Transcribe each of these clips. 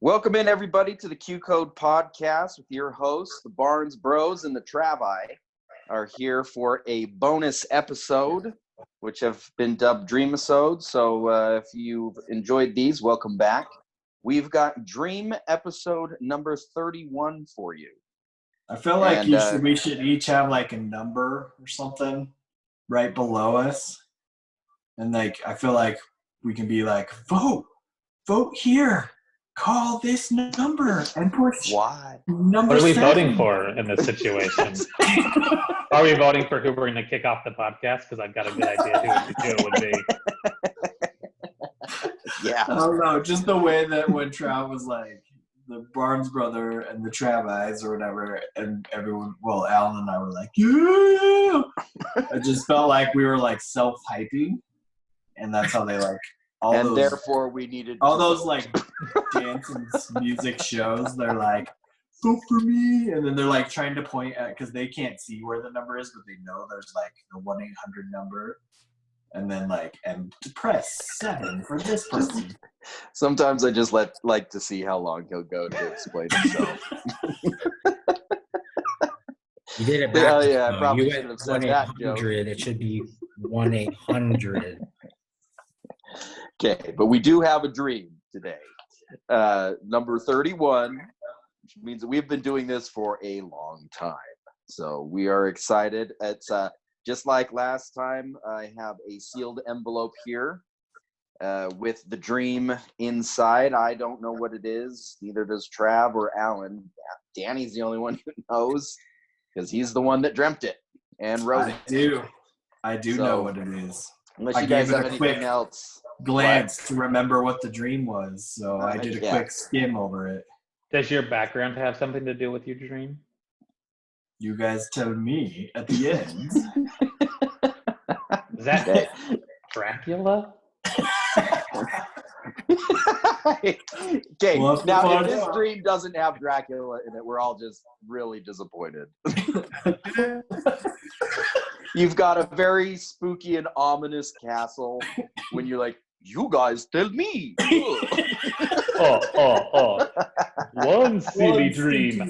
Welcome in, everybody, to the Q Code podcast with your hosts. The Barnes Bros and the Travi are here for a bonus episode, which have been dubbed Dream-isodes. So if you've enjoyed these, welcome back. We've got Dream episode number 31 for you. I feel like we should each have like a number or something right below us. And like, I feel like we can be like, vote here. Call this number and push number. What are we 7. voting for in this situation? Are we voting for who we're going to kick off the podcast? Because I've got a good idea who it would be. Yeah. I don't know. Just the way that when Trav was like the Barnes brother and the Travis or whatever, and everyone, well, Alan and I were like, yeah. It just felt like we were like self-hyping, and that's how they like. Therefore, we needed all those like dance and music shows. They're like, vote for me, and then they're like trying to point at because they can't see where the number is, but they know there's like the 1-800 number, and then like and press 7 for this person. Sometimes I just like to see how long he'll go to explain himself. You did it back. I probably should have said that joke. It should be 1-800. Okay, but we do have a dream today. Number 31, which means that we've been doing this for a long time. So we are excited. It's just like last time, I have a sealed envelope here with the dream inside. I don't know what it is. Neither does Trav or Alan. Danny's the only one who knows because he's the one that dreamt it and wrote it. I do know what it is. Unless you guys have anything else. Glance to remember what the dream was, so I did a quick skim over it. Does your background have something to do with your dream? You guys tell me at the end. Is that Dracula? Okay, now if this dream doesn't have Dracula in it, we're all just really disappointed. You've got a very spooky and ominous castle when you're like, you guys tell me. One silly dream.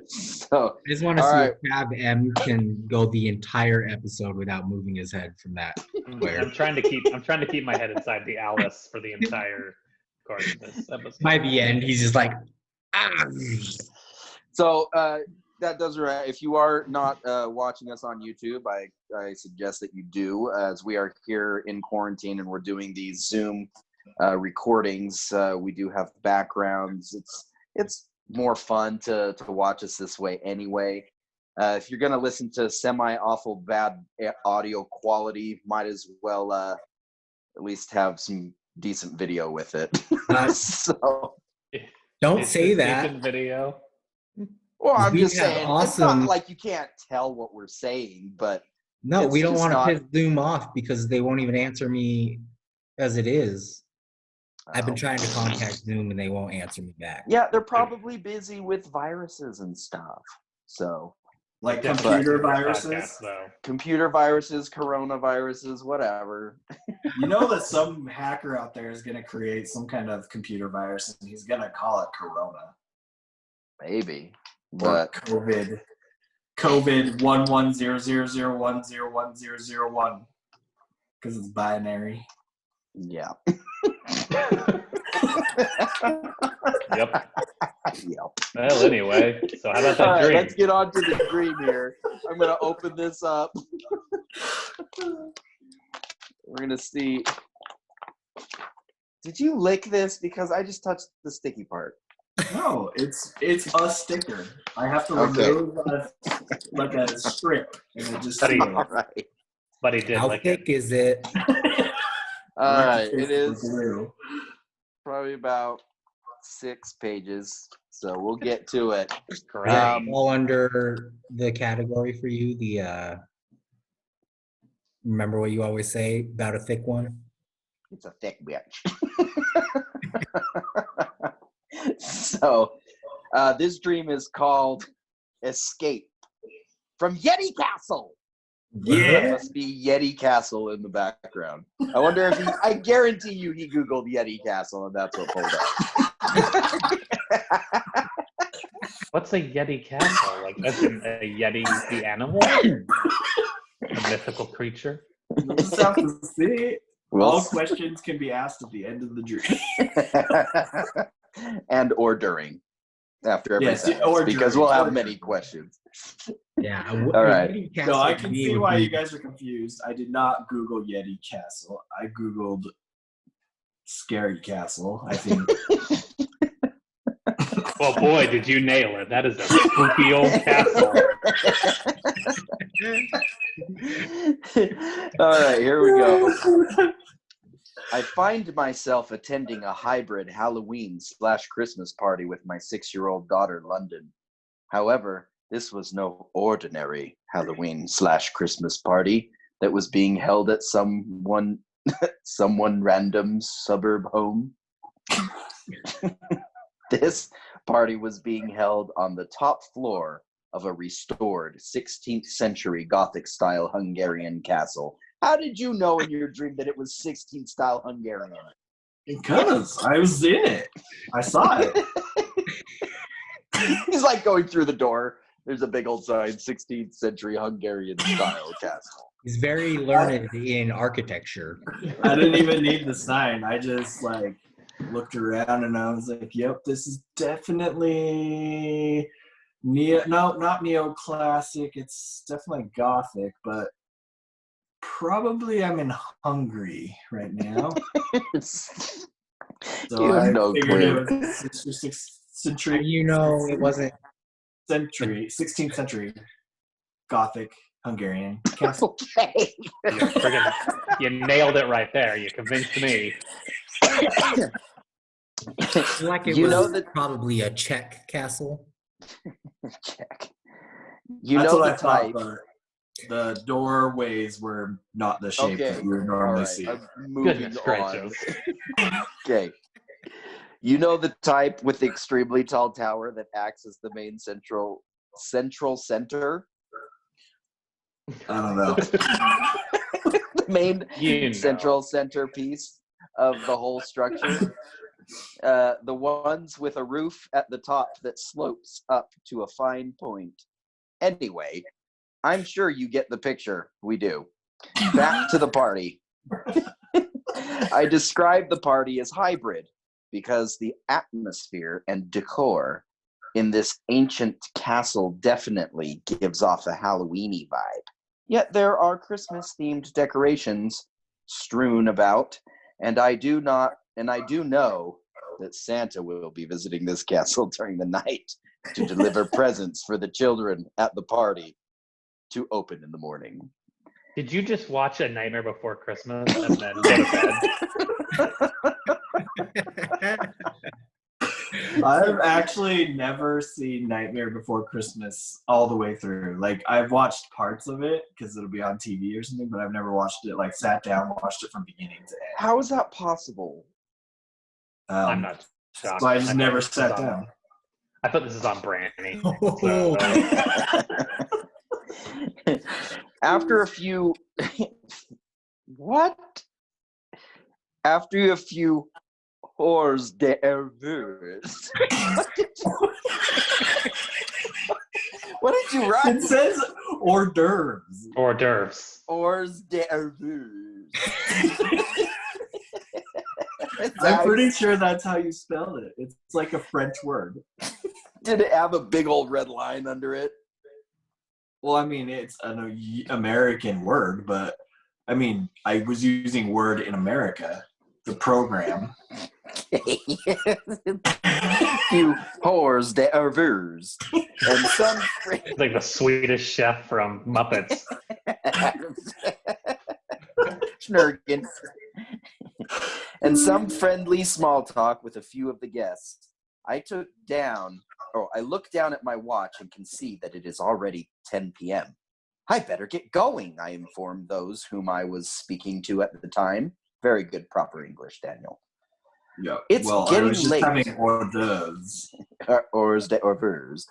So, I just want to see if Tab M can go the entire episode without moving his head from that. I'm trying to keep my head inside the Alice for the entire course of this episode. By the end, he's just like, So that does right. If you are not watching us on YouTube, I suggest that you do, as we are here in quarantine and we're doing these Zoom recordings. We do have backgrounds. It's more fun to watch us this way anyway. If you're going to listen to semi-awful bad audio quality, might as well at least have some decent video with it. So don't say that. Decent video. Well, I'm just saying, awesome. It's not like you can't tell what we're saying, but no, we don't want to piss Zoom off because they won't even answer me as it is. I've been trying to contact Zoom and they won't answer me back. Yeah, they're probably busy with viruses and stuff. So, like computer viruses, computer viruses, coronaviruses, whatever. You know that some hacker out there is going to create some kind of computer virus and he's going to call it Corona. Maybe. But COVID 110010101001 because it's binary. Yeah. Yep. Well, anyway, so how about that dream? Let's get on to the dream here. I'm going to open this up. We're going to see. Did you lick this? Because I just touched the sticky part. No, it's a sticker. I have to remove like a strip and it just all right. But he did. How thick is it? All right, it is probably about 6 pages, so we'll get to it. Great. All under the category for you. The remember what you always say about a thick one? It's a thick bitch. So, this dream is called Escape from Yeti Castle. It must be Yeti Castle in the background. I wonder if I guarantee you he Googled Yeti Castle and that's what pulled up. What's a Yeti castle? Like, that's a Yeti, the animal? A mythical creature? We'll just have to see. All questions can be asked at the end of the dream. And or during. After every sentence, because during, we'll have many questions. Yeah. All right. No, I can see why you guys are confused. I did not Google Yeti Castle. I Googled Scary Castle, I think. Well, boy, did you nail it. That is a spooky old castle. All right, here we go. I find myself attending a hybrid Halloween/Christmas party with my 6-year-old daughter, London. However, this was no ordinary Halloween/Christmas party that was being held at someone random suburb home. This party was being held on the top floor of a restored 16th century Gothic style Hungarian castle. How did you know in your dream that it was 16th style Hungarian? Because I was in it. I saw it. He's like going through the door. There's a big old sign, 16th century Hungarian style castle. He's very learned in architecture. I didn't even need the sign. I just like looked around and I was like, yep, this is definitely not neoclassic. It's definitely Gothic, but probably I'm in Hungary right now. So you have no figured clue. it was 6th century. You know, it wasn't 16th century Gothic Hungarian castle. Okay. You nailed it right there. You convinced me. like it You was know that probably a Czech castle. Check. You That's know what the I thought, type. but the doorways were not the shape that you would All normally right. see. I'm moving Goodness on. gracious. Okay. You know the type with the extremely tall tower that acts as the main central center? I don't know. The main central centerpiece of the whole structure. The ones with a roof at the top that slopes up to a fine point. Anyway, I'm sure you get the picture. We do. Back to the party. I describe the party as hybrid because the atmosphere and decor in this ancient castle definitely gives off a Halloween-y vibe. Yet there are Christmas-themed decorations strewn about, and I do know that Santa will be visiting this castle during the night to deliver presents for the children at the party to open in the morning. Did you just watch A Nightmare Before Christmas and then go to bed? I've actually never seen Nightmare Before Christmas all the way through. Like, I've watched parts of it because it'll be on TV or something, but I've never watched it, like, sat down, watched it from beginning to end. How is that possible? I'm not shocked. So I just never sat down. I thought this is on Brandy. Oh. After a few... What? After a few hors d'oeuvres. What did you write? It says hors d'oeuvres. Hors d'oeuvres. Hors d'oeuvres. I'm pretty sure that's how you spell it. It's like a French word. Did it have a big old red line under it? Well, I mean, it's an American word, but I mean, I was using Word in America, the program. Few hors d'oeuvres. And some... It's like the Swedish chef from Muppets. Schnurgen. And some friendly small talk with a few of the guests. I look down at my watch and can see that it is already 10 p.m. I better get going, I informed those whom I was speaking to at the time. Very good proper English, Daniel. Yeah. It's well, getting I was just late. having hors d'oeuvres. Hors d'oeuvres.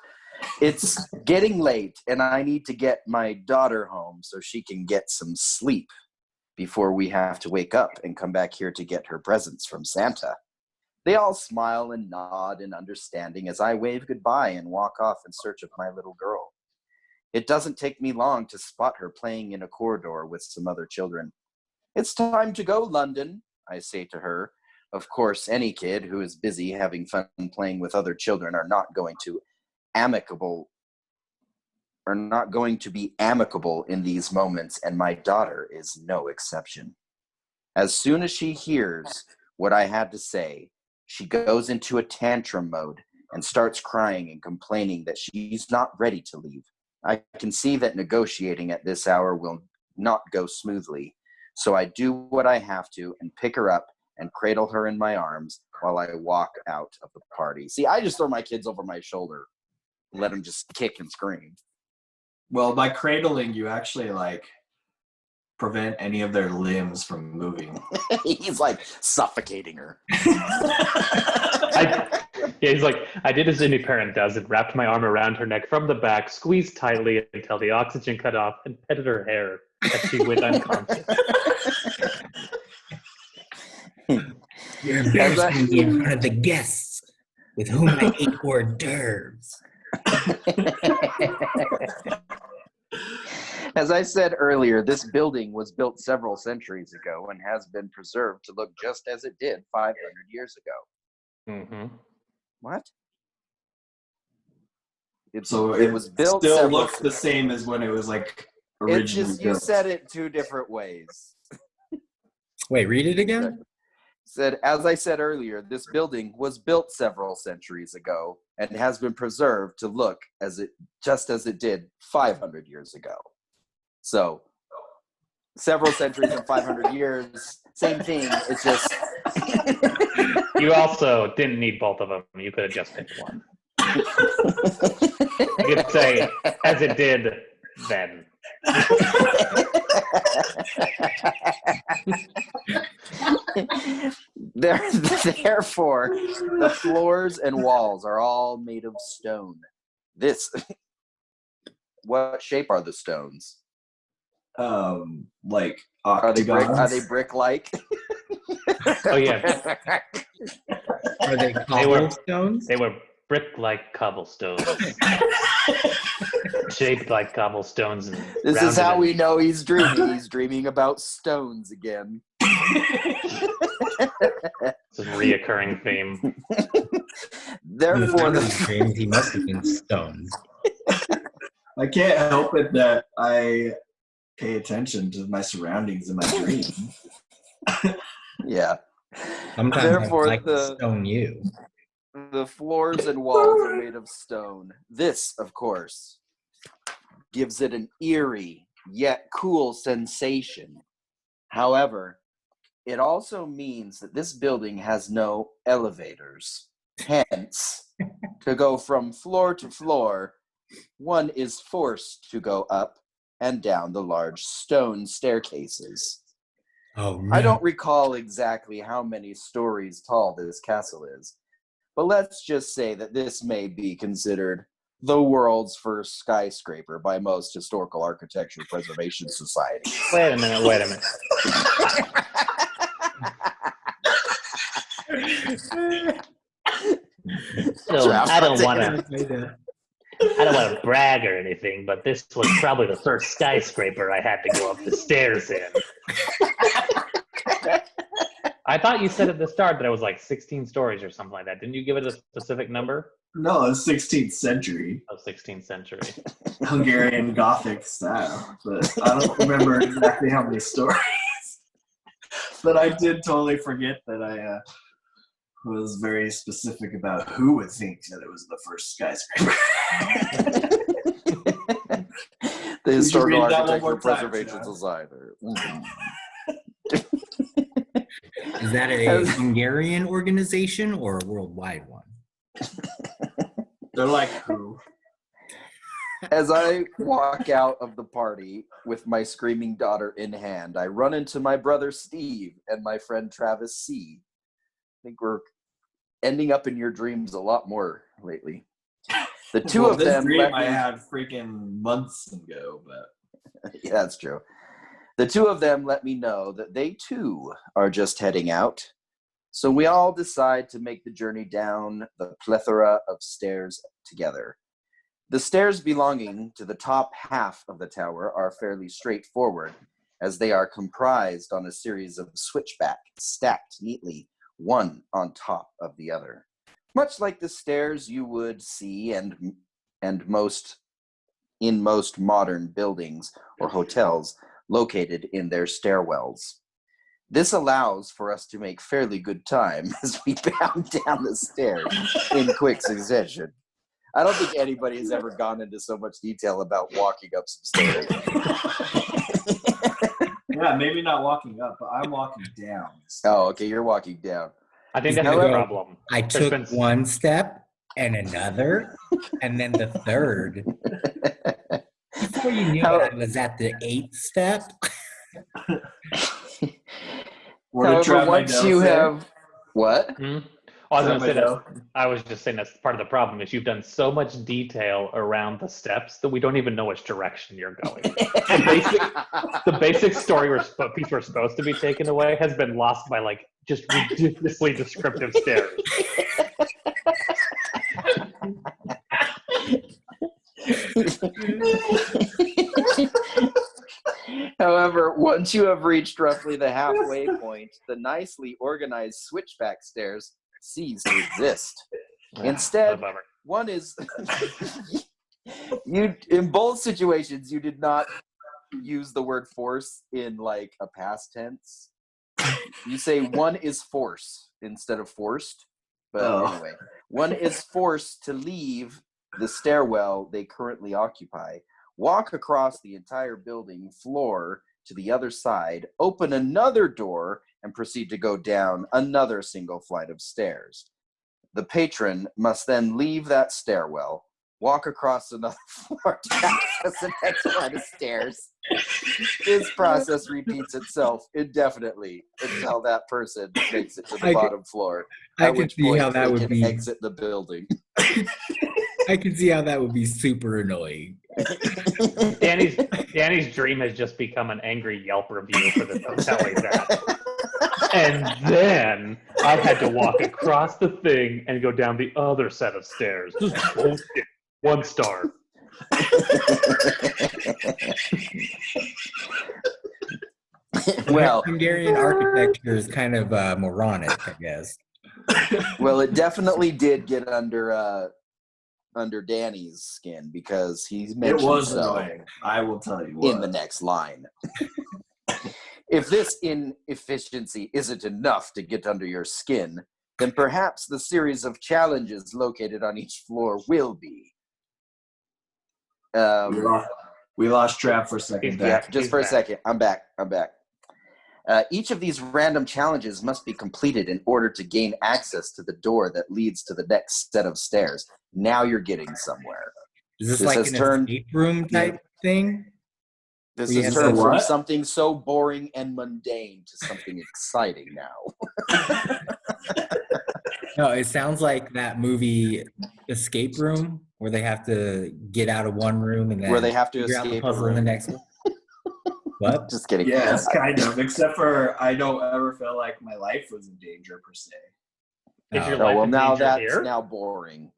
It's getting late, and I need to get my daughter home so she can get some sleep before we have to wake up and come back here to get her presents from Santa. They all smile and nod in understanding as I wave goodbye and walk off in search of my little girl. It doesn't take me long to spot her playing in a corridor with some other children. "It's time to go, London," I say to her. Of course, any kid who is busy having fun playing with other children are not going to be amicable in these moments, and my daughter is no exception. As soon as she hears what I had to say, she goes into a tantrum mode and starts crying and complaining that she's not ready to leave. I can see that negotiating at this hour will not go smoothly, so I do what I have to and pick her up and cradle her in my arms while I walk out of the party. See, I just throw my kids over my shoulder, let them just kick and scream. Well, by cradling, you actually like prevent any of their limbs from moving. He's like suffocating her. He's like, I did as any parent does and wrapped my arm around her neck from the back, squeezed tightly until the oxygen cut off, and petted her hair as she went unconscious. You're embarrassing me in front of the guests with whom I ate hors d'oeuvres. As I said earlier, this building was built several centuries ago and has been preserved to look just as it did 500 years ago. Mm-hmm. What? It was built. Still looks the same as when it was like originally built. You said it two different ways. Wait, read it again. Said, as I said earlier, this building was built several centuries ago and has been preserved to look just as it did 500 years ago. So, several centuries and 500 years, same thing. It's just. You also didn't need both of them. You could have just picked one. You could say, as it did then. Therefore, the floors and walls are all made of stone. What shape are the stones? Like octagons. Are they brick-like? Oh yeah. Are they cobblestones? They were brick-like cobblestones, shaped like cobblestones. And this is how we know he's dreaming. He's dreaming about stones again. It's a reoccurring theme. Therefore, he must have been stoned. I can't help it that I pay attention to my surroundings in my dream. Yeah. Sometimes therefore, I like to stone you. The floors and walls are made of stone. This, of course, gives it an eerie yet cool sensation. However, it also means that this building has no elevators. Hence, to go from floor to floor, one is forced to go up and down the large stone staircases. Oh, no. I don't recall exactly how many stories tall this castle is, but let's just say that this may be considered the world's first skyscraper by most historical architecture preservation societies. Wait a minute. So I don't want to brag or anything, but this was probably the first skyscraper I had to go up the stairs in. I thought you said at the start that it was like 16 stories or something like that. Didn't you give it a specific number? No, it's 16th century. Oh, 16th century. Hungarian Gothic style. But I don't remember exactly how many stories. But I did totally forget that I was very specific about who would think that it was the first skyscraper. The Historical Architecture Preservation Society. Is that a Hungarian organization or a worldwide one? They're like, who? As I walk out of the party with my screaming daughter in hand, I run into my brother Steve and my friend Travis C. I think we're ending up in your dreams a lot more lately. The two of them. Dream I had freaking months ago, but yeah, that's true. The two of them let me know that they too are just heading out. So we all decide to make the journey down the plethora of stairs together. The stairs belonging to the top half of the tower are fairly straightforward, as they are comprised on a series of switchbacks stacked neatly, one on top of the other. Much like the stairs you would see in most modern buildings or hotels located in their stairwells. This allows for us to make fairly good time as we bound down the stairs in quick succession. I don't think anybody has ever gone into so much detail about walking up some stairs. Yeah, maybe not walking up, but I'm walking down. Oh, okay, you're walking down. I think that's the problem. I took one step and another, and then the third. Before you knew it, I was at the 8th step. However, once you have what? I was going to say that. I was just saying that's part of the problem is you've done so much detail around the steps that we don't even know which direction you're going. The basic story piece we're supposed to be taken away has been lost by like just ridiculously descriptive stairs. However, once you have reached roughly the halfway point, the nicely organized switchback stairs cease to exist. Instead, one is you in both situations you did not use the word force in like a past tense. You say one is force instead of forced. But anyway, one is forced to leave the stairwell they currently occupy, walk across the entire building floor to the other side, open another door, and proceed to go down another single flight of stairs. The patron must then leave that stairwell, walk across another floor to access the next flight of stairs. This process repeats itself indefinitely until that person makes it to the bottom floor. I can see how that would be. Exit the building. I can see how that would be super annoying. Danny's dream has just become an angry Yelp review for the hotel he's at. And then I had to walk across the thing and go down the other set of stairs. Just bullshit. 1 star. Well, Hungarian architecture is kind of moronic, I guess. Well, it definitely did get under Danny's skin because he's mentioned it was annoying. I will tell you what. In the next line. If this inefficiency isn't enough to get under your skin, then perhaps the series of challenges located on each floor will be. We lost Trap for a second. Just for a second. I'm back. Each of these random challenges must be completed in order to gain access to the door that leads to the next set of stairs. Now you're getting somewhere. Is this like an escape room type thing? This has turned from something so boring and mundane to something exciting now. No, it sounds like that movie Escape Room, where they have to get out of one room and then where they have to figure out the escape puzzle in the next one. What? Just kidding. Yes, kind of. Except for I don't ever feel like my life was in danger per se. Well, now that's now boring.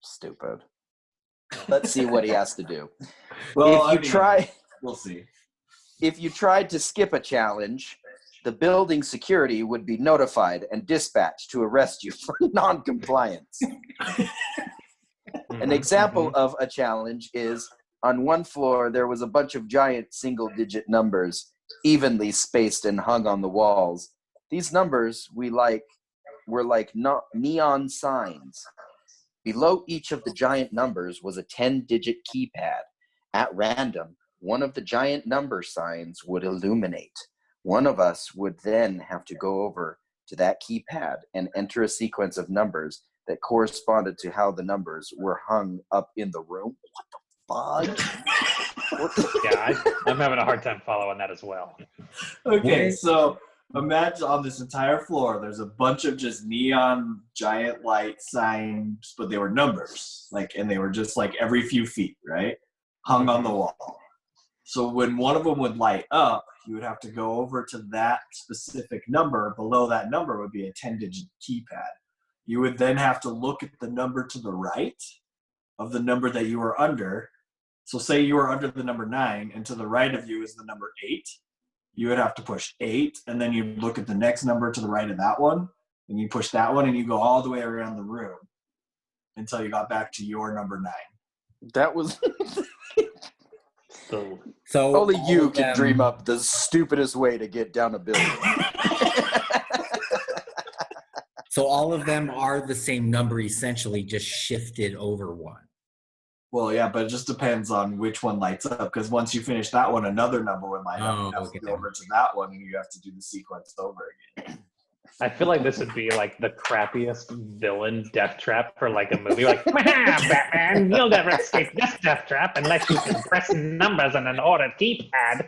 Stupid. Let's see what he has to do. Well, we'll see. If you tried to skip a challenge, the building security would be notified and dispatched to arrest you for non-compliance. An example of a challenge is, on one floor, there was a bunch of giant single-digit numbers, evenly spaced and hung on the walls. These numbers were like neon signs. Below each of the giant numbers was a 10-digit keypad. At random, one of the giant number signs would illuminate. One of us would then have to go over to that keypad and enter a sequence of numbers that corresponded to how the numbers were hung up in the room. What the fuck? Yeah, I'm having a hard time following that as well. Okay, so imagine on this entire floor, there's a bunch of just neon giant light signs, but they were numbers, and they were just every few feet, right? Hung on the wall. So when one of them would light up, you would have to go over to that specific number. Below that number would be a 10-digit keypad. You would then have to look at the number to the right of the number that you were under. So say you were under the number 9, and to the right of you is the number 8. You would have to push 8, and then you look at the next number to the right of that one, and you push that one, and you go all the way around the room until you got back to your number 9. That was... So only you can dream up the stupidest way to get down a building. So all of them are the same number, essentially, just shifted over one. Well, yeah, but it just depends on which one lights up, because once you finish that one, another number would light up. You have to go over to that one, and you have to do the sequence over again. I feel like this would be the crappiest villain death trap for a movie. Batman, you'll never escape this death trap unless you can press numbers on an ordered keypad.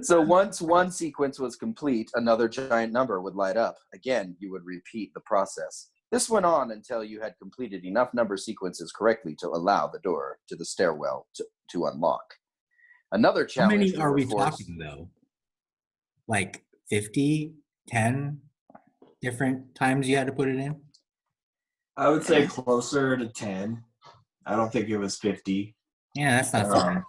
So once one sequence was complete, another giant number would light up. Again, you would repeat the process. This went on until you had completed enough number sequences correctly to allow the door to the stairwell to unlock. Another challenge. How many are we talking, though? 50, 10 different times you had to put it in? I would say closer to 10. I don't think it was 50. Yeah, that's not fun.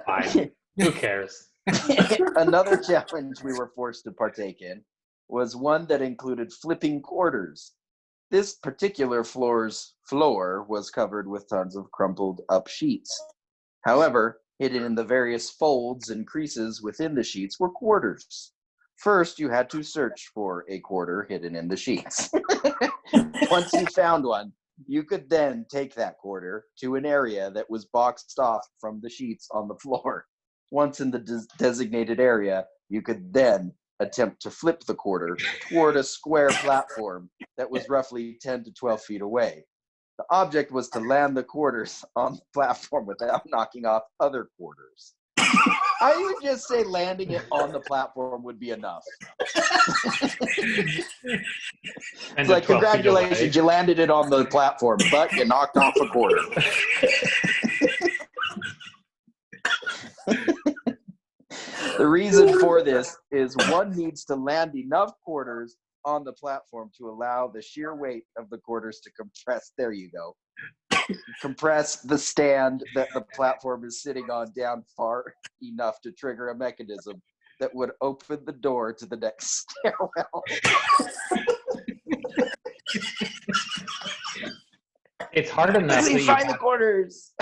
Fine. Who cares? Another challenge we were forced to partake in was one that included flipping quarters. This particular floor was covered with tons of crumpled up sheets. However, hidden in the various folds and creases within the sheets were quarters. First, you had to search for a quarter hidden in the sheets. Once you found one, you could then take that quarter to an area that was boxed off from the sheets on the floor. Once in the designated area, you could then attempt to flip the quarter toward a square platform that was roughly 10 to 12 feet away. The object was to land the quarters on the platform without knocking off other quarters. I would just say landing it on the platform would be enough. It's like, congratulations, you landed it on the platform, but you knocked off a quarter. The reason for this is one needs to land enough quarters on the platform to allow the sheer weight of the quarters to compress. There you go. Compress the stand that the platform is sitting on down far enough to trigger a mechanism that would open the door to the next stairwell. It's hard enough to find the quarters.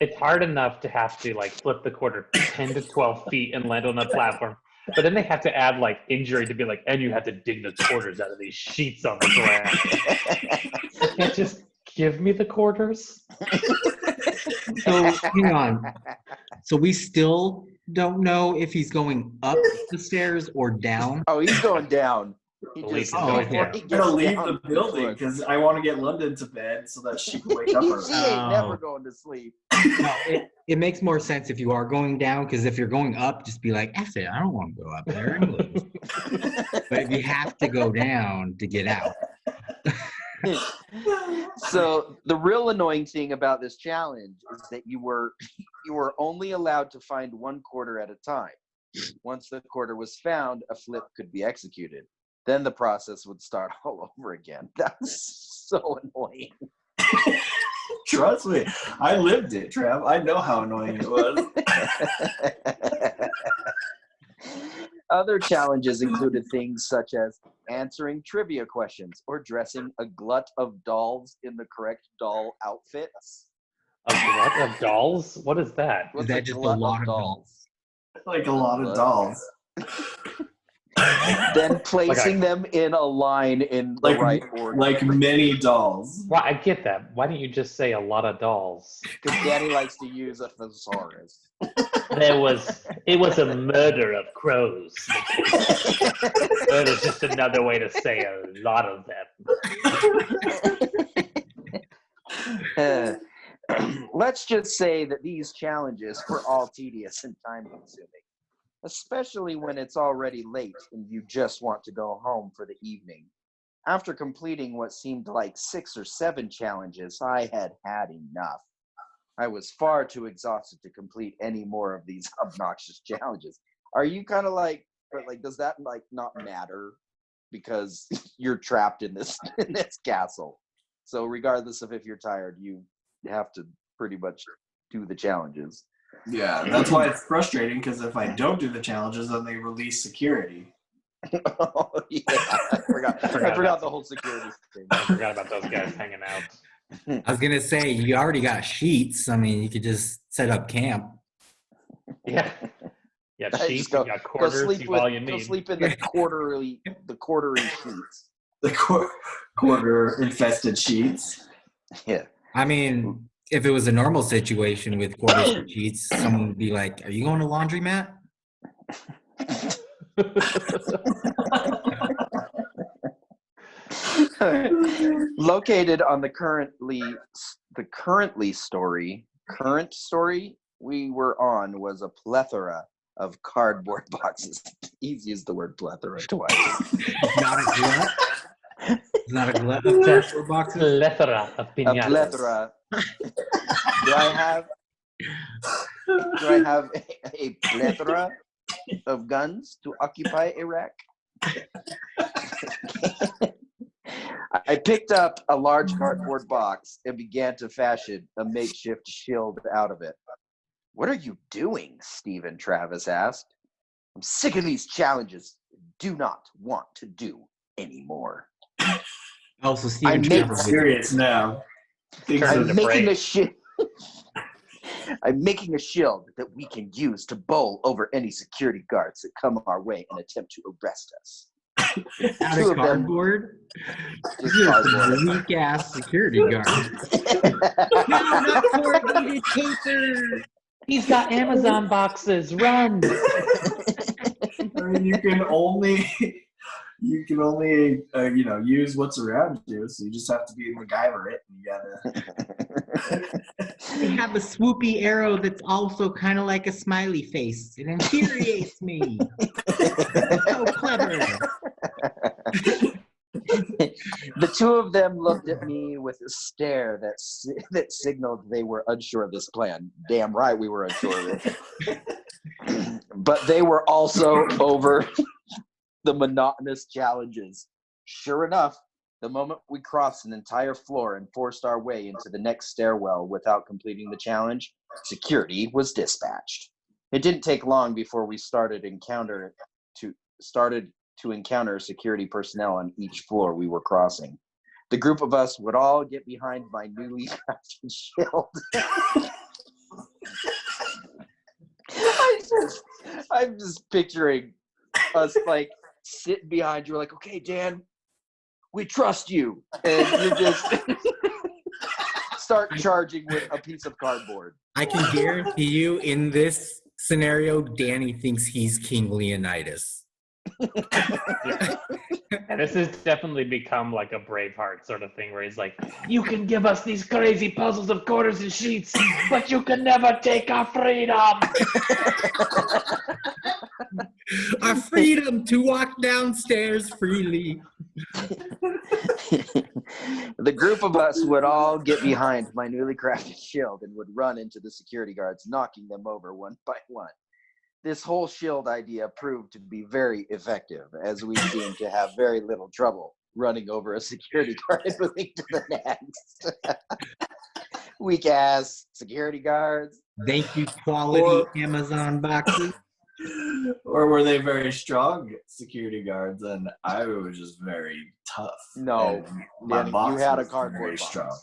It's hard enough to have to flip the quarter 10 to 12 feet and land on a platform. But then they have to add injury to be and you have to dig the quarters out of these sheets on the ground. You can't just give me the quarters. So hang on. So we still don't know if he's going up the stairs or down. Oh, he's going down. He just I'm gonna leave the building because I want to get London to bed so that she can wake up early. She ain't never going to sleep. No, it makes more sense if you are going down, because if you're going up, just be like, F it, I don't want to go up there anyways. But if you have to go down to get out. So the real annoying thing about this challenge is that you were only allowed to find one quarter at a time. Once the quarter was found, a flip could be executed. Then the process would start all over again. That's so annoying. Trust me, I lived it, Trav. I know how annoying it was. Other challenges included things such as answering trivia questions or dressing a glut of dolls in the correct doll outfits. A glut of dolls? What is that? Is that just a lot of dolls? Like a lot of dolls. Then placing them in a line in the right order. Like many dolls. Well, I get that. Why don't you just say a lot of dolls? Because Danny likes to use a thesaurus. It was a murder of crows. Murder's just another way to say a lot of them. Let's just say that these challenges were all tedious and time-consuming, especially when it's already late and you just want to go home for the evening. After completing what seemed like 6 or 7 challenges, I had had enough. I was far too exhausted to complete any more of these obnoxious challenges. Are you kind of like, does that like not matter because you're trapped in this castle? So regardless of if you're tired, you have to pretty much do the challenges. Yeah, that's why it's frustrating, because if I don't do the challenges, then they release security. Oh, yeah, I forgot the whole security thing. I forgot about those guys hanging out. I was gonna say, you already got sheets. I mean, you could just set up camp. Yeah. Yeah, sheets, you got quarters, you all you need. Go sleep in the quarterly sheets. The quarter infested sheets. Yeah. I mean, if it was a normal situation with quarters and sheets, someone would be like, "Are you going to laundromat?" Located on the current story we were on was a plethora of cardboard boxes. He's used the word plethora twice. Not a glut. Not a glut of cardboard boxes. Plethora of pinatas. A plethora. Do I have a plethora of guns to occupy Iraq? I picked up a large cardboard box and began to fashion a makeshift shield out of it. "What are you doing?" Stephen Travis asked. "I'm sick of these challenges and do not want to do anymore." Also, Stephen I'm Travis. serious now. I'm making a shield that we can use to bowl over any security guards that come our way and attempt to arrest us. Out of cardboard? Weak ass security guard. No, not corrugated paper. He's got Amazon boxes. Run! I mean, you can only use what's around you, so you just have to be MacGyver it, and you gotta. They have a swoopy arrow that's also kind of like a smiley face. It infuriates me. So clever. The two of them looked at me with a stare that signaled they were unsure of this plan. Damn right we were unsure of it. But they were also over the monotonous challenges. Sure enough, the moment we crossed an entire floor and forced our way into the next stairwell without completing the challenge, security was dispatched. It didn't take long before we started to encounter security personnel on each floor we were crossing. The group of us would all get behind my newly crafted shield. I'm just picturing us like sitting behind you, like, "Okay, Dan, we trust you," and you just start charging with a piece of cardboard. I can guarantee you, in this scenario, Danny thinks he's King Leonidas. And this has definitely become like a Braveheart sort of thing where he's like, "You can give us these crazy puzzles of quarters and sheets, but you can never take our freedom." Our freedom to walk downstairs freely. The group of us would all get behind my newly crafted shield and would run into the security guards, knocking them over one by one. This whole shield idea proved to be very effective, as we seemed to have very little trouble running over a security guard and moving to the next. Weak ass security guards. Thank you, quality Amazon boxes. Or were they very strong security guards and I was just very tough? No, my Danny, box you had a was cardboard very box. strong.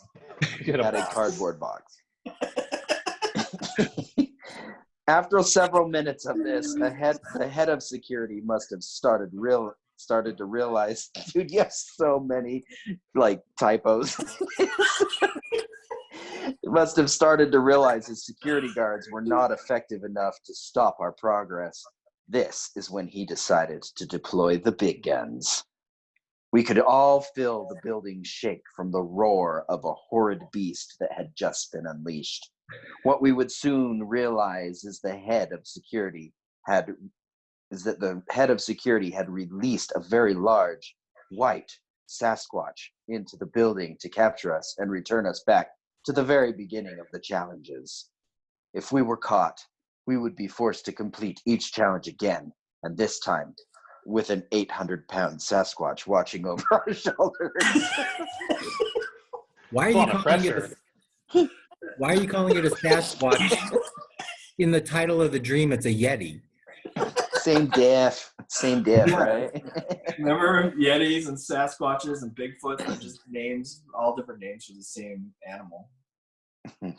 You had a cardboard box. After several minutes of this, the head of security must have started to realize, dude, you have so many like typos. Must have started to realize his security guards were not effective enough to stop our progress. This is when he decided to deploy the big guns. We could all feel the building shake from the roar of a horrid beast that had just been unleashed. What we would soon realize is that the head of security had released a very large white Sasquatch into the building to capture us and return us back to the very beginning of the challenges. If we were caught, we would be forced to complete each challenge again, and this time with an 800-pound Sasquatch watching over our shoulders. Why are you calling it a Sasquatch? In the title of the dream, it's a Yeti. Same diff, right? Remember Yetis and Sasquatches and Bigfoot are just names, all different names for the same animal.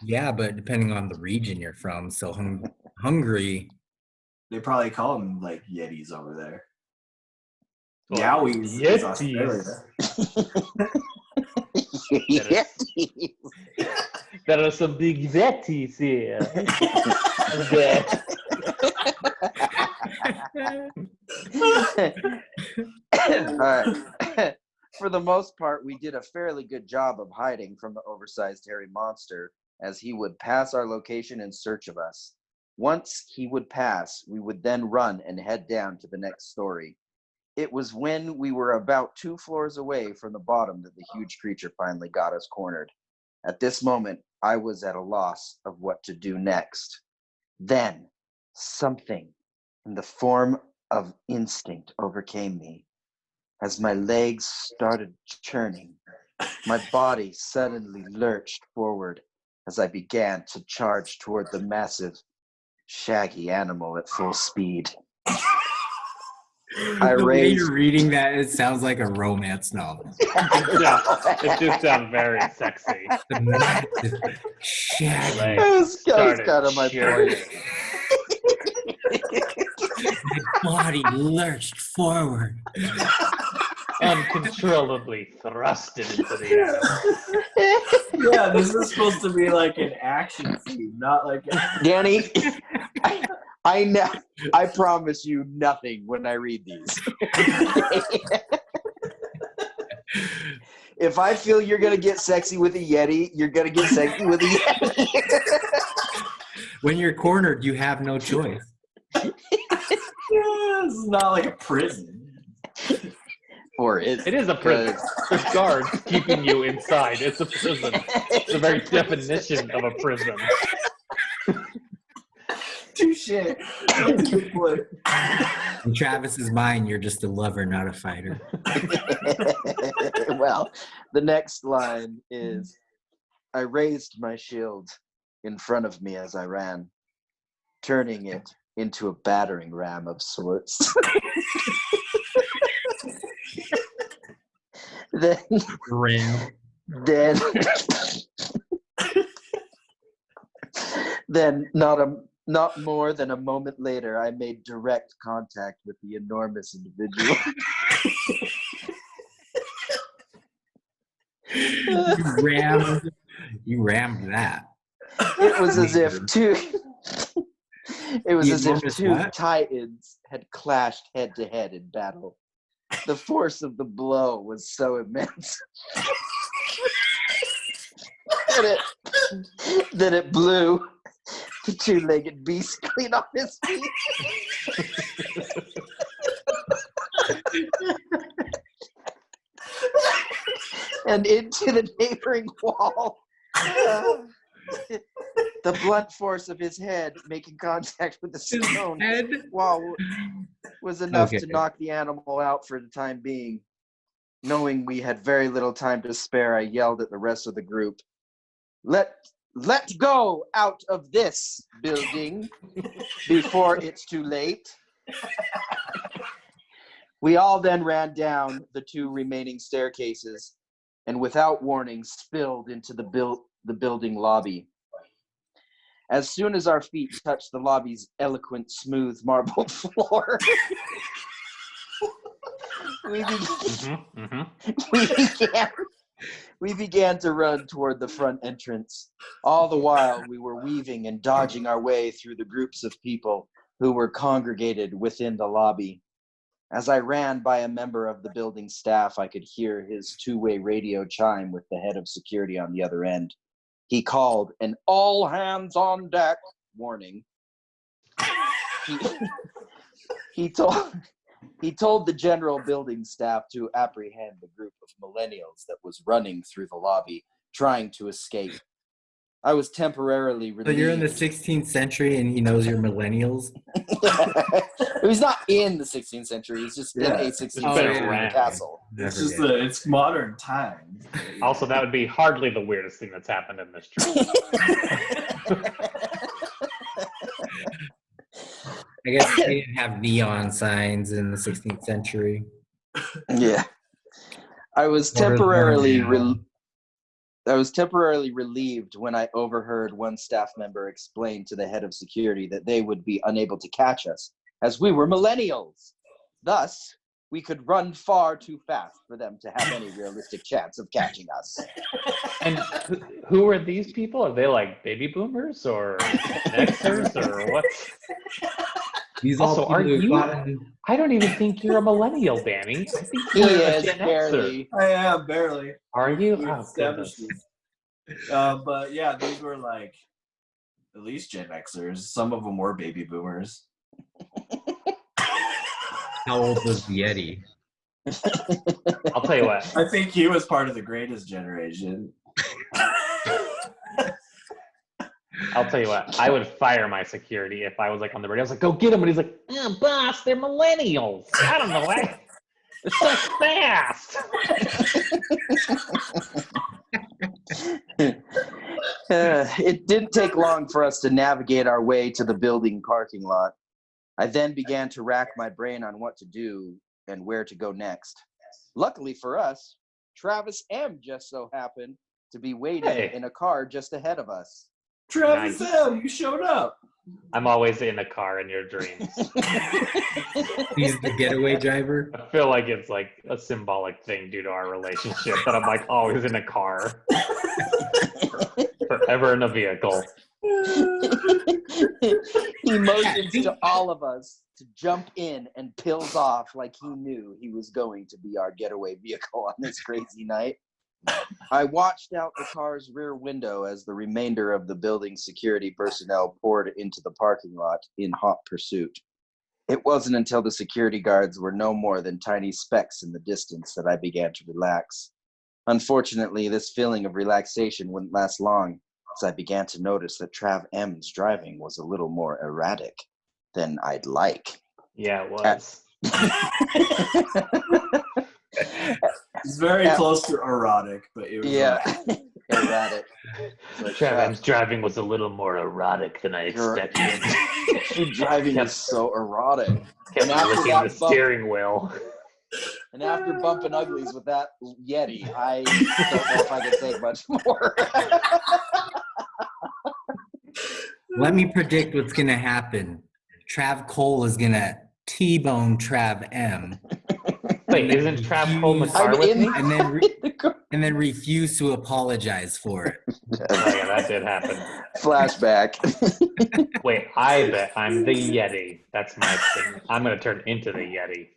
Yeah, but depending on the region you're from, so Hungary, they probably call them like Yetis over there. Well, Yowies is Australia. Yetis. There are some big Yetis here. All right. For the most part, we did a fairly good job of hiding from the oversized hairy monster as he would pass our location in search of us. Once he would pass, we would then run and head down to the next story. It was when we were about 2 floors away from the bottom that the huge creature finally got us cornered. At this moment, I was at a loss of what to do next. Then, something in the form of instinct overcame me. As my legs started churning, my body suddenly lurched forward as I began to charge toward the massive, shaggy animal at full speed. The way you're reading that, it sounds like a romance novel. Yeah, it just sounds very sexy. The massive, shaggy. That was kind of my point. My body lurched forward. Uncontrollably thrusted into the air. Yeah, this is supposed to be like an action scene, not like Danny, I promise you nothing when I read these. If I feel you're going to get sexy with a Yeti, you're going to get sexy with a Yeti. When you're cornered, you have no choice. Yeah, this is not like a prison. Or it is a prison. There's guards keeping you inside. It's a prison. It's the very definition of a prison. Touche. That's a good point. In Travis's mind, you're just a lover, not a fighter. Well, the next line is, I raised my shield in front of me as I ran, turning it into a battering ram of sorts. Then not more than a moment later, I made direct contact with the enormous individual. You rammed that. It was as if two titans had clashed head to head in battle. The force of the blow was so immense that it blew the 2-legged beast clean off his feet. And into the neighboring wall. The blunt force of his head making contact with the stone wall was enough to knock the animal out for the time being. Knowing we had very little time to spare, I yelled at the rest of the group, Let go out of this building before it's too late. We all then ran down the 2 remaining staircases and without warning spilled into the building lobby. As soon as our feet touched the lobby's eloquent, smooth marble floor, we began to run toward the front entrance. All the while, we were weaving and dodging our way through the groups of people who were congregated within the lobby. As I ran by a member of the building staff, I could hear his two-way radio chime with the head of security on the other end. He called an all hands on deck warning. He told the general building staff to apprehend the group of millennials that was running through the lobby, trying to escape. I was temporarily relieved. So you're in the 16th century and he knows you're millennials? He's not in the 16th century. He's just in a 16th century castle. It's just it's modern times. Also, that would be hardly the weirdest thing that's happened in this dream. I guess they didn't have neon signs in the 16th century. Yeah. I was temporarily relieved when I overheard one staff member explain to the head of security that they would be unable to catch us, as we were millennials. Thus, we could run far too fast for them to have any realistic chance of catching us. And who are these people? Are they like baby boomers or Xers or what? Also, are you? I don't even think you're a millennial, Danny. I think He you're a is Gen barely. Xer. I am barely. Are you? We Oh, established goodness. this. But yeah, these were like at least Gen Xers. Some of them were baby boomers. How old was Yeti? I'll tell you what. I think he was part of the greatest generation. I'll tell you what. I would fire my security if I was like on the radio. I was like, "Go get him!" And he's like, "Boss, they're millennials. I don't know why. They're so fast." It didn't take long for us to navigate our way to the building parking lot. I then began to rack my brain on what to do and where to go next. Luckily for us, Travis M. just so happened to be waiting in a car just ahead of us. Travis Nice. M., you showed up. I'm always in a car in your dreams. He's the getaway driver? I feel like it's like a symbolic thing due to our relationship that I'm like always in a car. Forever in a vehicle. He motions to all of us to jump in and pills off like he knew he was going to be our getaway vehicle on this crazy night. I watched out the car's rear window as the remainder of the building security personnel poured into the parking lot in hot pursuit. It wasn't until the security guards were no more than tiny specks in the distance that I began to relax. Unfortunately, this feeling of relaxation wouldn't last long, as I began to notice that Trav M's driving was a little more erratic than I'd like. Yeah, it was. It's very close to erotic, but it was erratic. So Trav M's driving was a little more erotic than I expected. Your driving is so erotic. Kept licking the steering wheel. And after bumping uglies with that Yeti, I don't know if I can say much more. Let me predict what's going to happen. Trav Cole is going to T-bone Trav M. Wait, isn't Trav Cole in the car with me? And then refuse to apologize for it. Oh yeah, that did happen. Flashback. Wait, I bet I'm the Yeti. That's my thing. I'm going to turn into the Yeti.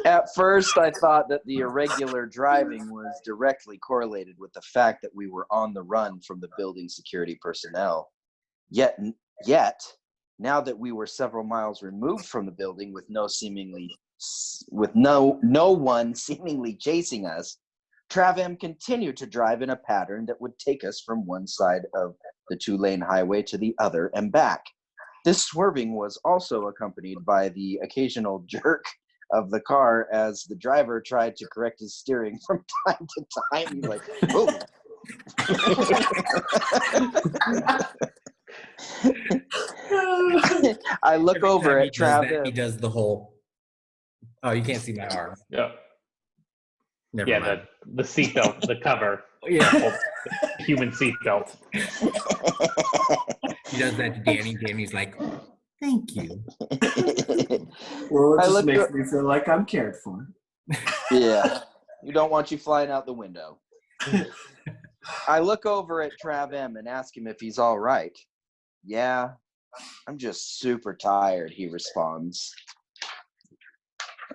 At first, I thought that the irregular driving was directly correlated with the fact that we were on the run from the building security personnel. Yet, now that we were several miles removed from the building with no one seemingly chasing us, Trav M continued to drive in a pattern that would take us from one side of the two-lane highway to the other and back. This swerving was also accompanied by the occasional jerk of the car as the driver tried to correct his steering from time to time. He's like, oh. I look over at Trav. He does the whole, oh, you can't see my arm. Yeah. Never mind. The seatbelt, the cover. Yeah. Human seatbelt. He does that to Danny. Danny's like, thank you. Well, it just makes me feel like I'm cared for. Yeah. We don't want you flying out the window. I look over at Trav M and ask him if he's all right. Yeah, I'm just super tired, he responds.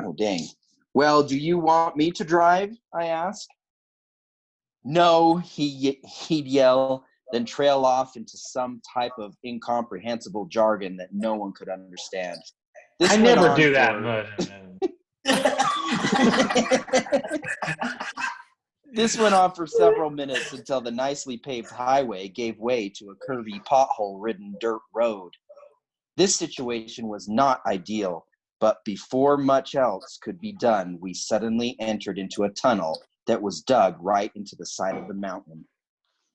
Oh, dang. Well, do you want me to drive? I asked. No, he'd yell, then trail off into some type of incomprehensible jargon that no one could understand. I never do that. This went on for several minutes until the nicely paved highway gave way to a curvy, pothole-ridden dirt road. This situation was not ideal, but before much else could be done, we suddenly entered into a tunnel that was dug right into the side of the mountain.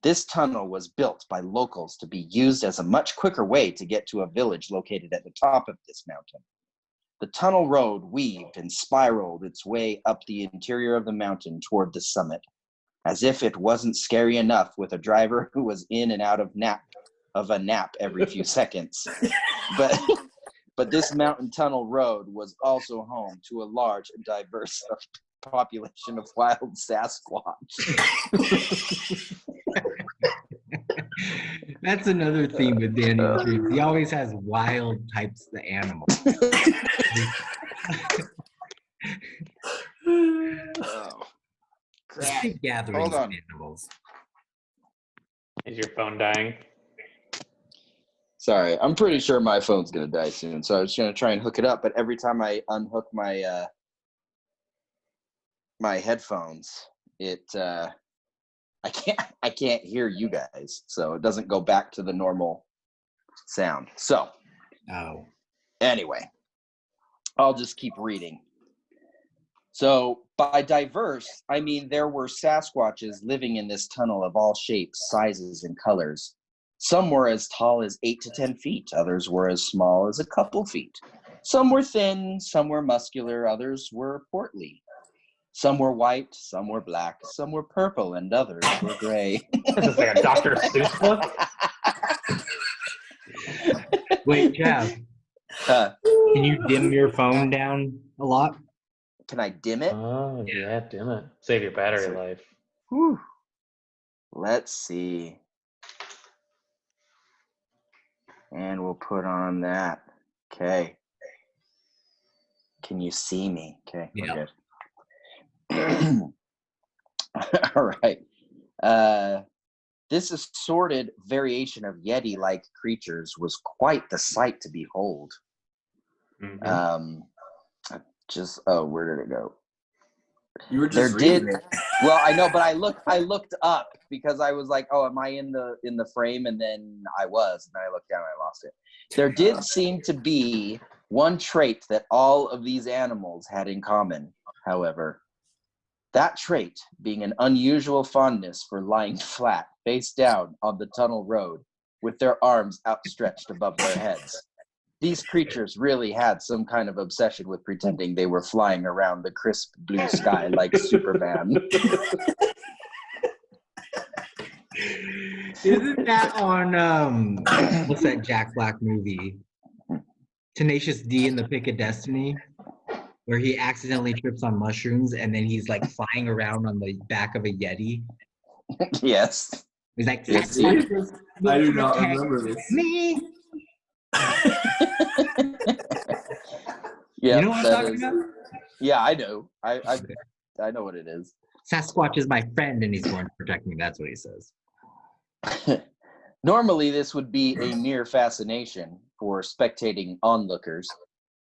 This tunnel was built by locals to be used as a much quicker way to get to a village located at the top of this mountain. The tunnel road weaved and spiraled its way up the interior of the mountain toward the summit, as if it wasn't scary enough with a driver who was in and out of a nap every few seconds. But this mountain tunnel road was also home to a large and diverse population of wild Sasquatch. That's another theme with Daniel's dreams. He always has wild types of animals. Oh, Big gatherings of animals. Is your phone dying? Sorry, I'm pretty sure my phone's gonna die soon, so I was gonna try and hook it up, but every time I unhook my my headphones, I can't hear you guys, so it doesn't go back to the normal sound. So, anyway, I'll just keep reading. So, by diverse, I mean there were Sasquatches living in this tunnel of all shapes, sizes, and colors. Some were as tall as 8 to 10 feet. Others were as small as a couple feet. Some were thin, some were muscular, others were portly. Some were white, some were black, some were purple, and others were gray. This is like a Dr. Seuss book. Wait, Jeff. Can you dim your phone down a lot? Can I dim it? Oh, yeah, dim it. Save your battery life. Whew. Let's see. And we'll put on that. Okay. Can you see me? Okay, we're good. All right. This assorted variation of Yeti-like creatures was quite the sight to behold. Mm-hmm. Where did it go? You were just reading it. Well, I know, but I looked up because I was like, oh, am I in the frame? And then I was, and then I looked down and I lost it. There did seem to be one trait that all of these animals had in common, however. That trait being an unusual fondness for lying flat, face down on the tunnel road, with their arms outstretched above their heads. These creatures really had some kind of obsession with pretending they were flying around the crisp blue sky like Superman. Isn't that on, what's that Jack Black movie? Tenacious D in the Pick of Destiny? Where he accidentally trips on mushrooms and then he's like flying around on the back of a Yeti. Yes. He's like, yes, I do not remember this. Me. Yeah, you know what I'm talking about? Yeah, I know. I know what it is. Sasquatch is my friend and he's going to protect me. That's what he says. Normally, this would be a mere fascination for spectating onlookers.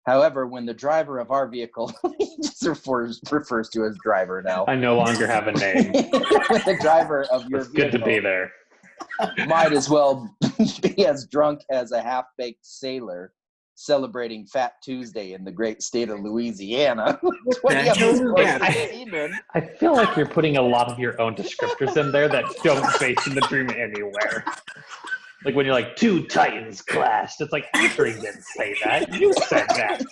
However, when the driver of our vehicle, he just refers to as driver now. I no longer have a name. When the driver of your vehicle, good to be there. Might as well be as drunk as a half-baked sailor celebrating Fat Tuesday in the great state of Louisiana. I feel like you're putting a lot of your own descriptors in there that don't base in the dream anywhere. Like when you're like, 2 titans clashed. It's like, Dream didn't say that. You said that.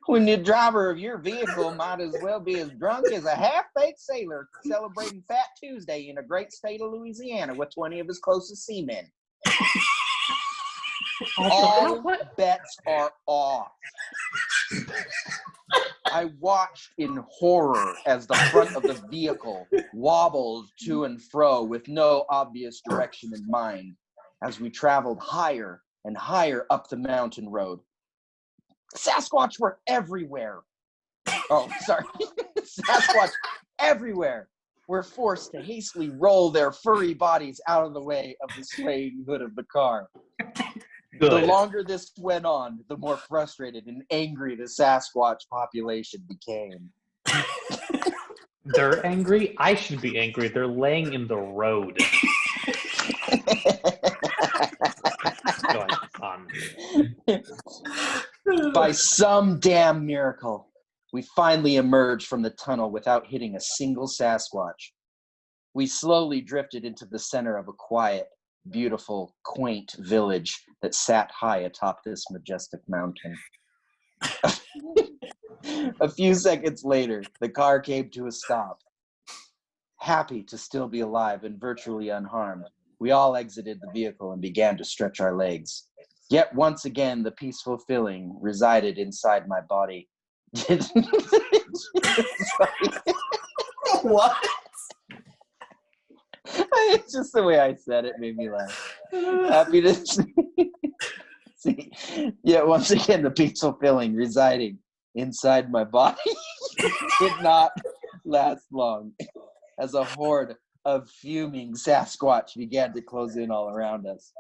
When the driver of your vehicle might as well be as drunk as a half-baked sailor celebrating Fat Tuesday in a great state of Louisiana with 20 of his closest seamen. All bets are off. I watched in horror as the front of the vehicle wobbled to and fro with no obvious direction in mind as we traveled higher and higher up the mountain road. Sasquatch were everywhere. Oh, sorry. Sasquatch everywhere were forced to hastily roll their furry bodies out of the way of the swaying hood of the car. Good. The longer this went on, the more frustrated and angry the Sasquatch population became. They're angry? I should be angry. They're laying in the road. Go ahead, By some damn miracle, we finally emerged from the tunnel without hitting a single Sasquatch. We slowly drifted into the center of a quiet, beautiful, quaint village that sat high atop this majestic mountain. A few seconds later, the car came to a stop. Happy to still be alive and virtually unharmed, we all exited the vehicle and began to stretch our legs. Yet once again, the peaceful feeling resided inside my body. What? It's just the way I said it made me laugh. Happy to see. Yet once again, the peaceful feeling residing inside my body did not last long, as a horde of fuming Sasquatch began to close in all around us.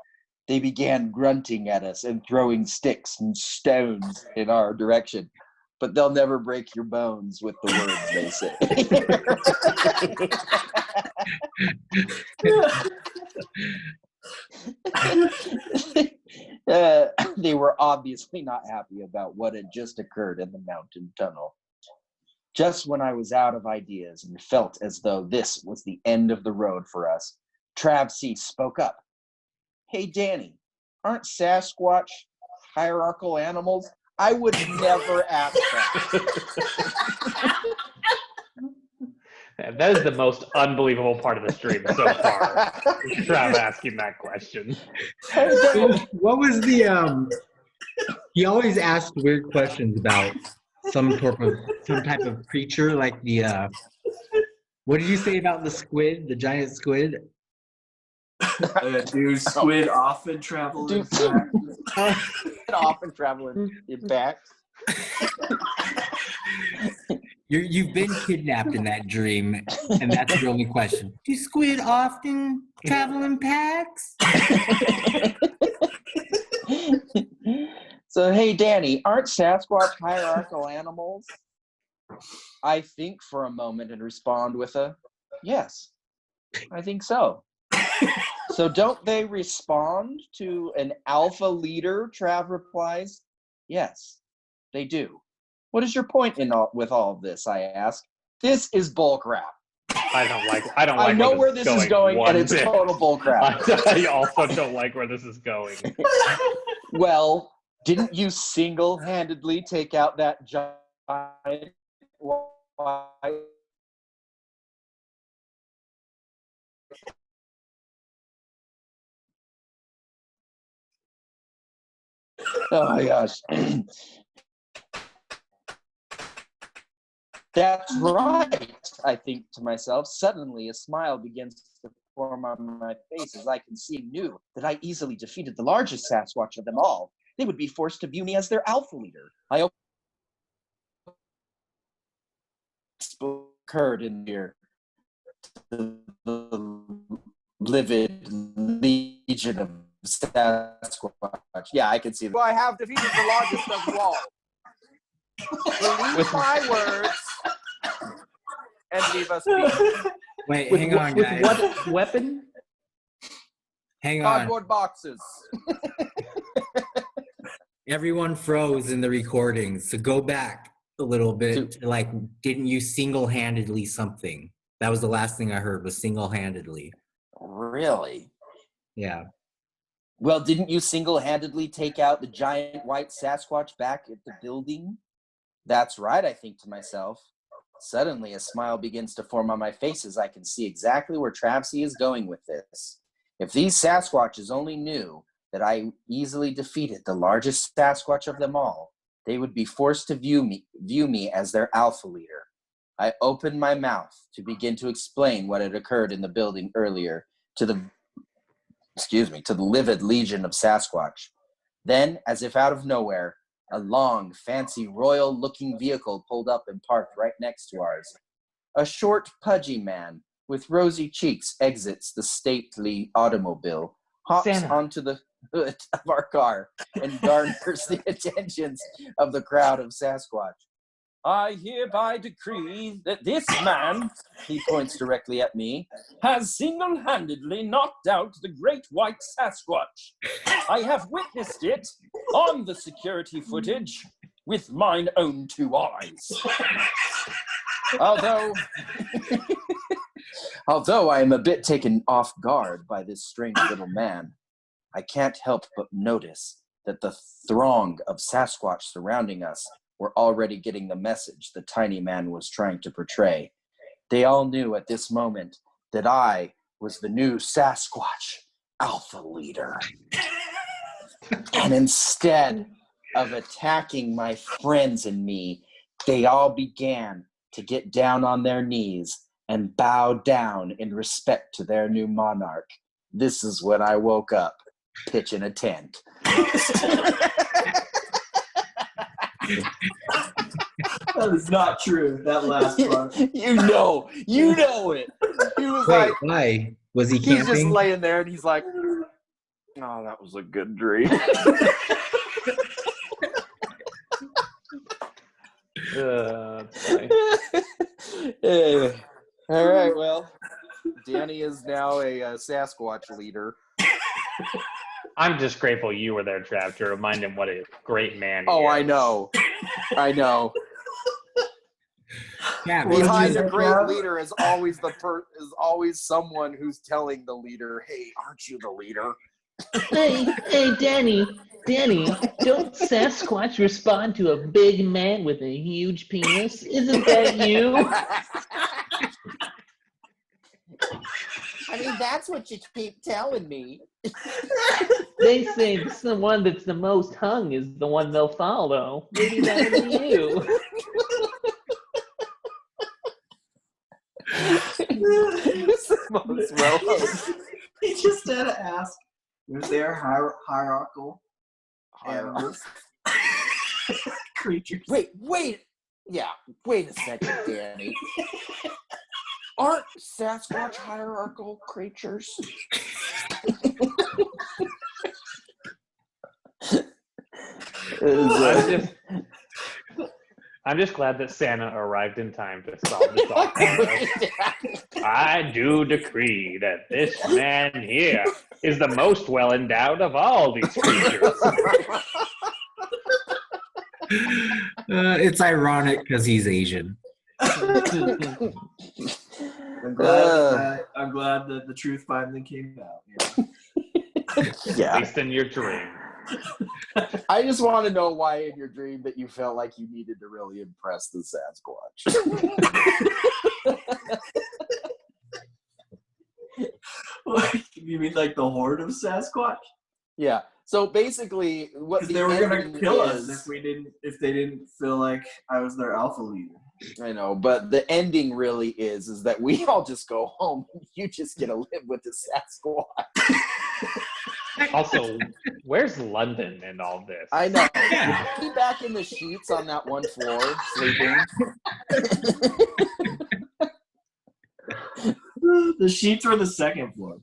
They began grunting at us and throwing sticks and stones in our direction. But they'll never break your bones with the words they say. They were obviously not happy about what had just occurred in the mountain tunnel. Just when I was out of ideas and felt as though this was the end of the road for us, Trav C spoke up. Hey, Danny, aren't Sasquatch hierarchical animals? I would never ask that. That is the most unbelievable part of the stream so far. Trav asking that question. What was the he always asked weird questions about some type of creature, like the what did you say about the squid, the giant squid? Do squid often travel in packs? Often travel in packs. You've been kidnapped in that dream, and that's the only question. Do squid often travel in packs? So, hey, Danny, aren't Sasquatch hierarchical animals? I think for a moment and respond with a, yes, I think so. So don't they respond to an alpha leader? Trav replies, yes, they do. What is your point with all of this? I ask. This is bullcrap. I don't like. I know where this is going, and it's total bullcrap. I also don't like where this is going. Well, didn't you single-handedly take out that giant white? Oh my gosh. That's right, I think to myself. Suddenly, a smile begins to form on my face as I can see knew that I easily defeated the largest Sasquatch of them all. They would be forced to view me as their alpha leader. I occurred in here. The livid legion of Sasquatch. Yeah, I can see that. Well, I have defeated the largest of them all. Believe my words and leave us be. Wait, hang on, guys. With what weapon? Hang on. Cardboard boxes. Everyone froze in the recording, so go back a little bit. To, like, didn't you single-handedly something? That was the last thing I heard, was single-handedly. Really? Yeah. Well, didn't you single-handedly take out the giant white Sasquatch back at the building? That's right, I think to myself. Suddenly, a smile begins to form on my face as I can see exactly where Travsy is going with this. If these Sasquatches only knew that I easily defeated the largest Sasquatch of them all, they would be forced to view me as their alpha leader. I opened my mouth to begin to explain what had occurred in the building earlier to the livid legion of Sasquatch. Then, as if out of nowhere, A long, fancy, royal-looking vehicle pulled up and parked right next to ours. A short, pudgy man with rosy cheeks exits the stately automobile, hops Santa. onto the hood of our car, and garners the attentions of the crowd of Sasquatch. I hereby decree that this man, he points directly at me, has single-handedly knocked out the great white Sasquatch. I have witnessed it on the security footage with mine own 2 eyes. Although I am a bit taken off guard by this strange little man, I can't help but notice that the throng of Sasquatch surrounding us were already getting the message the tiny man was trying to portray. They all knew at this moment that I was the new Sasquatch alpha leader. And instead of attacking my friends and me, they all began to get down on their knees and bow down in respect to their new monarch. This is when I woke up, pitching a tent. That is not true. That last part. You know it. He was Why? Was he he's camping? just laying there and he's like, oh, that was a good dream. All right, well, Danny is now a Sasquatch leader. I'm just grateful you were there, Trav, to remind him what a great man he Oh, is. I know. Yeah, Behind a great leader is always someone who's telling the leader, "Hey, aren't you the leader?" Hey, Danny, don't Sasquatch respond to a big man with a huge penis? Isn't that you? I mean, that's what you keep telling me. They say the one that's the most hung is the one they'll follow. Maybe that'll be you. It's the most well. He just had to ask, was there hierarchical animals? Creatures. Wait a second, Danny. Aren't Sasquatch hierarchical creatures? I'm just glad that Santa arrived in time to solve this all. I do decree that this man here is the most well endowed of all these creatures. It's ironic because he's Asian. I'm glad that the truth finally came out. Yeah. At least in your dream. I just want to know why in your dream that you felt like you needed to really impress the Sasquatch. You mean like the horde of Sasquatch? Yeah. So basically, what they were gonna kill us if they didn't feel like I was their alpha leader. I know, but the ending really is that we all just go home. You just get to live with the Sasquatch. Also, where's London in all this? I know. Be back in the sheets on that one floor, sleeping. The sheets were the second floor.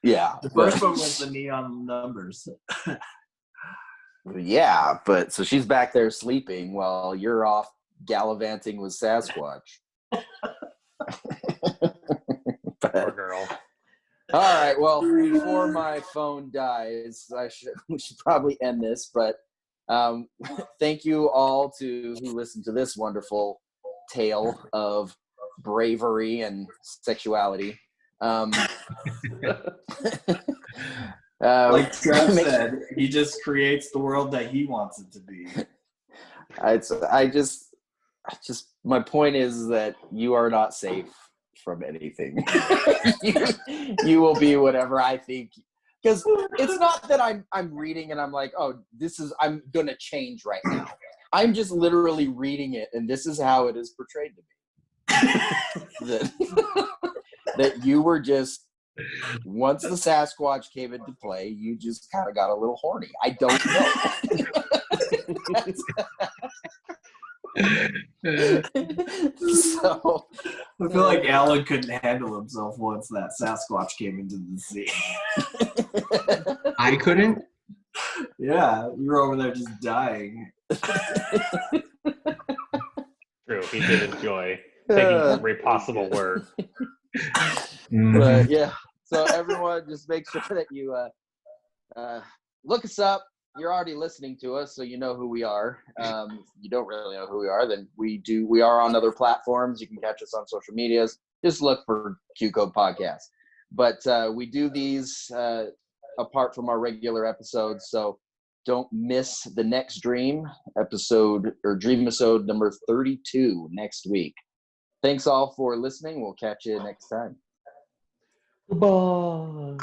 Yeah. The first one was the neon numbers. Yeah, but so she's back there sleeping while you're off gallivanting with Sasquatch. Poor girl. All right, well, before my phone dies, we should probably end this, but thank you all who listened to this wonderful tale of bravery and sexuality. Like Trev said, he just creates the world that he wants it to be. My point is that you are not safe from anything. you will be whatever I think, because it's not that I'm reading and I'm like, oh, I'm gonna change right now. I'm just literally reading it, and this is how it is portrayed to me. that you were just Once the Sasquatch came into play, you just kind of got a little horny. I don't know. So I feel like Alan couldn't handle himself once that Sasquatch came into the sea. I couldn't? Yeah, you were over there just dying. True, he did enjoy taking every possible word. But yeah, so everyone just make sure that you look us up. You're already listening to us, so you know who we are. If you don't really know who we are, then we are on other platforms. You can catch us on social medias. Just look for Q Code Podcast. But we do these apart from our regular episodes, so don't miss the next Dream episode, or Dream-isode number 32 next week. Thanks all for listening. We'll catch you next time. Goodbye.